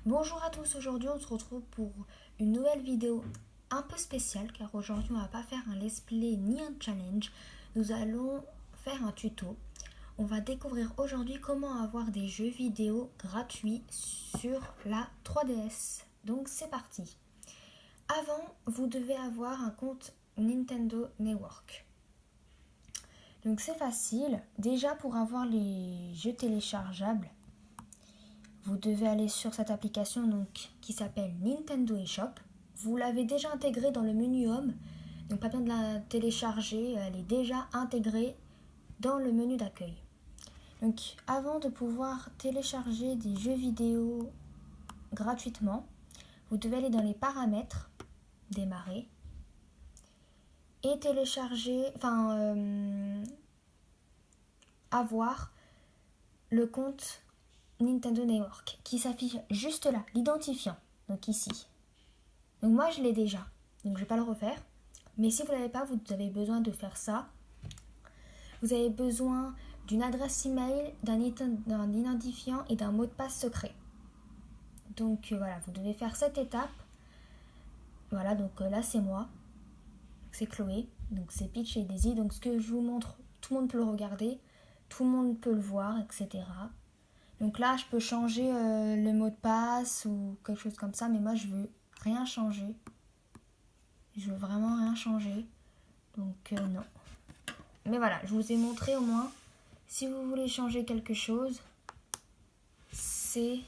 Bonjour à tous, aujourd'hui on se retrouve pour une nouvelle vidéo un peu spéciale car aujourd'hui on va pas faire un let's play ni un challenge, nous allons faire un tuto. On va découvrir aujourd'hui comment avoir des jeux vidéo gratuits sur la 3DS. Donc c'est parti. Avant, vous devez avoir un compte Nintendo Network. Donc c'est facile, déjà pour avoir les jeux téléchargeables. Vous devez aller sur cette application qui s'appelle Nintendo eShop. Vous l'avez déjà intégrée dans le menu Home, donc pas besoin de la télécharger, elle est déjà intégrée dans le menu d'accueil. Donc avant de pouvoir télécharger des jeux vidéo gratuitement, vous devez aller dans les paramètres, démarrer, et télécharger, avoir le compte Nintendo Network qui s'affiche juste là, l'identifiant, donc ici. Donc moi je l'ai déjà, donc je vais pas le refaire. Mais si vous l'avez pas, vous avez besoin de faire ça. Vous avez besoin d'une adresse email, d'un identifiant et d'un mot de passe secret. Donc voilà, vous devez faire cette étape. Voilà, donc là c'est moi, c'est Chloé, donc c'est Peach et Daisy. Donc ce que je vous montre, tout le monde peut le regarder, tout le monde peut le voir, etc. Donc là, je peux changer le mot de passe ou quelque chose comme ça, mais moi, je veux rien changer. Je veux vraiment rien changer. Donc non. Mais voilà, je vous ai montré au moins, si vous voulez changer quelque chose, c'est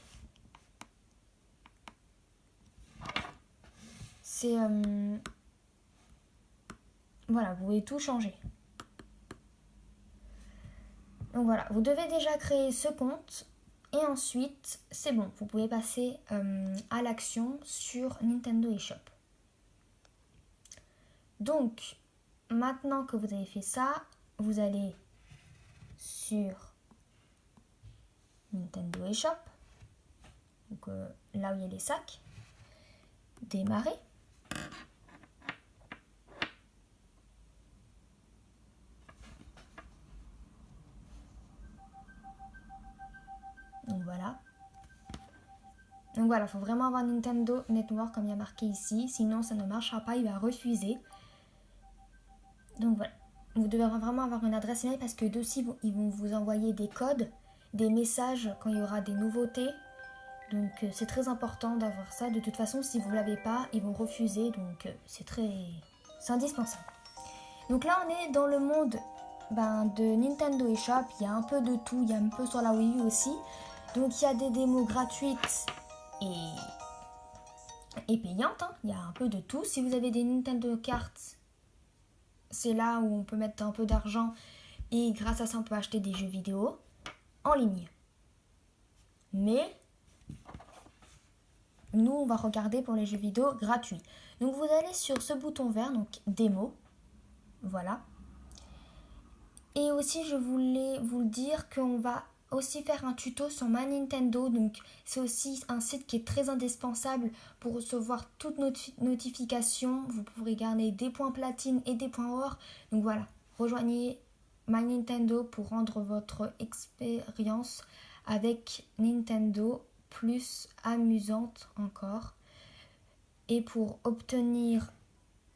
voilà, vous pouvez tout changer. Donc voilà, vous devez déjà créer ce compte. Et ensuite, c'est bon, vous pouvez passer à l'action sur Nintendo eShop. Donc, maintenant que vous avez fait ça, vous allez sur Nintendo eShop, donc là où il y a les sacs, démarrer. Donc voilà. Donc voilà, il faut vraiment avoir Nintendo Network comme il y a marqué ici, sinon ça ne marchera pas, il va refuser. Donc voilà, vous devez vraiment avoir une adresse email parce que dessus ils vont vous envoyer des codes, des messages quand il y aura des nouveautés. Donc c'est très important d'avoir ça. De toute façon, si vous ne l'avez pas, ils vont refuser. Donc c'est indispensable. Donc là, on est dans le monde de Nintendo eShop. Il y a un peu de tout. Il y a un peu sur la Wii U aussi. Donc il y a des démos gratuites et payantes. Il y a un peu de tout. Si vous avez des Nintendo Cards, c'est là où on peut mettre un peu d'argent. Et grâce à ça, on peut acheter des jeux vidéo en ligne. Mais nous, on va regarder pour les jeux vidéo gratuits. Donc, vous allez sur ce bouton vert, donc démo. Voilà. Et aussi, je voulais vous dire qu'on va aussi faire un tuto sur ma Nintendo. Donc, c'est aussi un site qui est très indispensable pour recevoir toutes nos notifications. Vous pourrez gagner des points platine et des points or. Donc, voilà. Rejoignez ma Nintendo pour rendre votre expérience avec Nintendo plus amusante encore et pour obtenir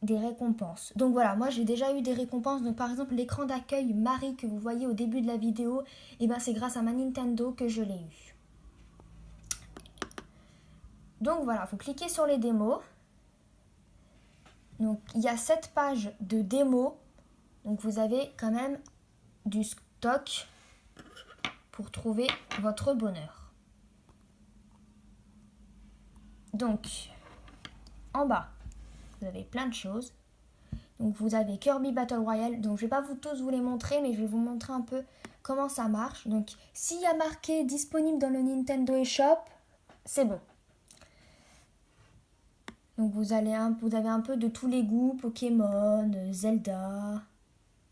des récompenses. Donc voilà, moi j'ai déjà eu des récompenses. Donc par exemple l'écran d'accueil Marie que vous voyez au début de la vidéo, et c'est grâce à ma Nintendo que je l'ai eu. Donc voilà, vous cliquez sur les démos. Donc il y a 7 pages de démos. Donc vous avez quand même du stock pour trouver votre bonheur. Donc en bas, vous avez plein de choses. Donc vous avez Kirby Battle Royale. Donc je vais pas tous vous les montrer, mais je vais vous montrer un peu comment ça marche. Donc s'il y a marqué disponible dans le Nintendo eShop, c'est bon. Donc vous avez un peu de tous les goûts, Pokémon, Zelda,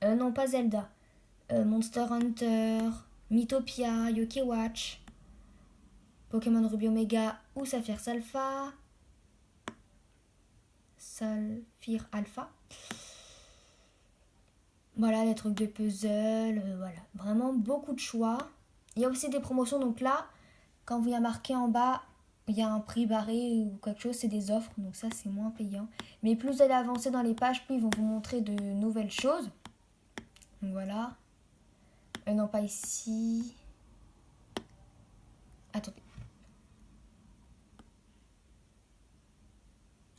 non pas Zelda, Monster Hunter, Mythopia, Yokai Watch, Pokémon Ruby Omega ou Saphir Alpha. Voilà, les trucs de puzzle, voilà. Vraiment beaucoup de choix. Il y a aussi des promotions, donc là, quand vous y a marqué en bas, il y a un prix barré ou quelque chose, c'est des offres, donc ça c'est moins payant. Mais plus vous allez avancer dans les pages, plus ils vont vous montrer de nouvelles choses. Donc voilà. Non, pas ici. Attendez.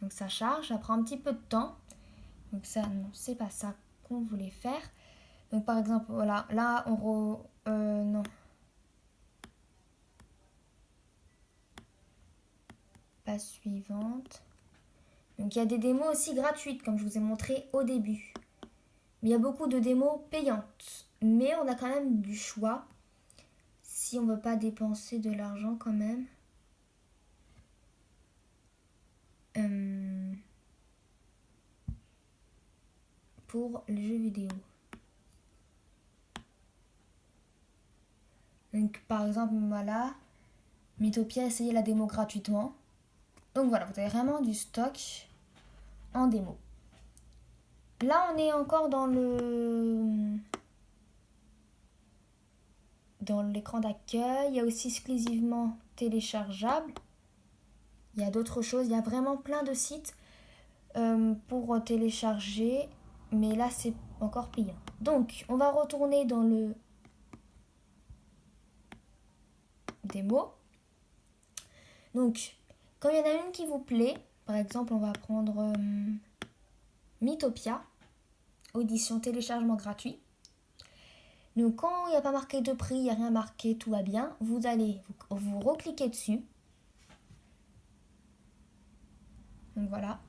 Donc ça charge, ça prend un petit peu de temps. Donc ça, non, c'est pas ça qu'on voulait faire. Donc par exemple, voilà, là on non. Page suivante. Donc il y a des démos aussi gratuites, comme je vous ai montré au début. Mais il y a beaucoup de démos payantes. Mais on a quand même du choix. Si on ne veut pas dépenser de l'argent quand même. Pour les jeux vidéo. Donc par exemple, voilà. Mythopia, essayez la démo gratuitement. Donc voilà, vous avez vraiment du stock en démo. Là, on est encore dans l'écran d'accueil. Il y a aussi exclusivement téléchargeable. Il y a d'autres choses. Il y a vraiment plein de sites pour télécharger. Mais là, c'est encore payant. Donc, on va retourner dans le démo. Donc, quand il y en a une qui vous plaît, par exemple, on va prendre Mythopia, audition téléchargement gratuit. Donc, quand il n'y a pas marqué de prix, il n'y a rien marqué, tout va bien, vous allez vous recliquer dessus. Donc, voilà.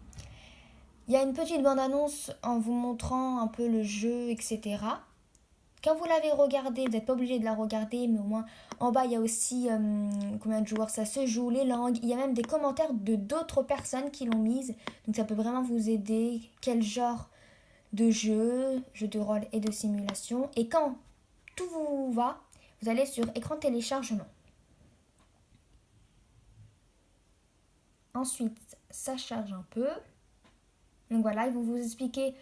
Il y a une petite bande-annonce en vous montrant un peu le jeu, etc. Quand vous l'avez regardé, vous n'êtes pas obligé de la regarder, mais au moins en bas il y a aussi combien de joueurs ça se joue, les langues. Il y a même des commentaires de d'autres personnes qui l'ont mise. Donc ça peut vraiment vous aider. Quel genre de jeu de rôle et de simulation. Et quand tout vous va, vous allez sur écran de téléchargement. Ensuite, ça charge un peu. Donc voilà, ils vont vous expliquer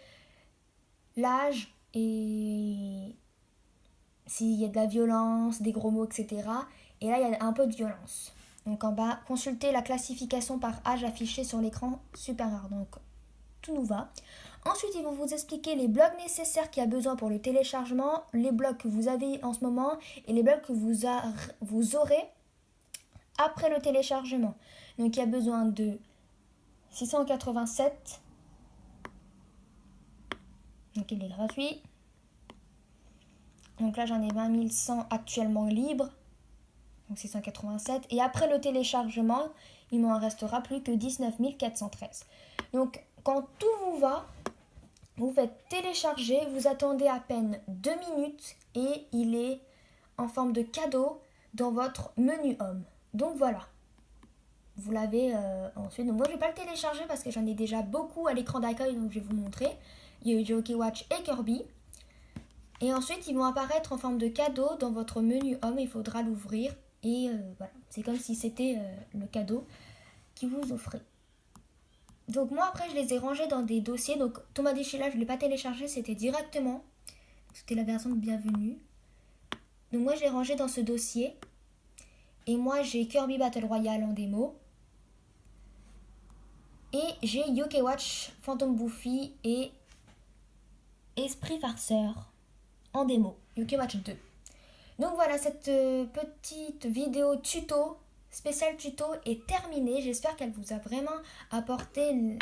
l'âge et s'il y a de la violence, des gros mots, etc. Et là, il y a un peu de violence. Donc en bas, consultez la classification par âge affichée sur l'écran supérieur. Donc tout nous va. Ensuite, ils vont vous expliquer les blocs nécessaires qu'il y a besoin pour le téléchargement, les blocs que vous avez en ce moment et les blocs que vous aurez après le téléchargement. Donc il y a besoin de 687. Donc il est gratuit. Donc là j'en ai 20 100 actuellement libres. Donc 687. Et après le téléchargement, il m'en restera plus que 19 413. Donc quand tout vous va, vous faites télécharger, vous attendez à peine 2 minutes et il est en forme de cadeau dans votre menu Home. Donc voilà. Vous l'avez ensuite. Donc moi je ne vais pas le télécharger parce que j'en ai déjà beaucoup à l'écran d'accueil, donc je vais vous montrer. Il y a eu Yoki Watch et Kirby. Et ensuite ils vont apparaître en forme de cadeau dans votre menu Home. Il faudra l'ouvrir et voilà. C'est comme si c'était le cadeau qui vous offrait. Donc moi après je les ai rangés dans des dossiers. Donc Tomadi Sheila je ne l'ai pas téléchargé, c'était directement. C'était la version de bienvenue. Donc moi je l'ai rangé dans ce dossier. Et moi j'ai Kirby Battle Royale en démo. Et j'ai Yoki Watch, Phantom Buffy et Esprit Farceur en démo. Yoki Watch 2. Donc voilà, cette petite vidéo tuto, spéciale tuto est terminée. J'espère qu'elle vous a vraiment apporté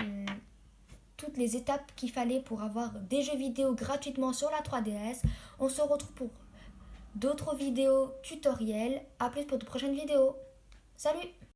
toutes les étapes qu'il fallait pour avoir des jeux vidéo gratuitement sur la 3DS. On se retrouve pour d'autres vidéos tutoriels. A plus pour de prochaines vidéos. Salut!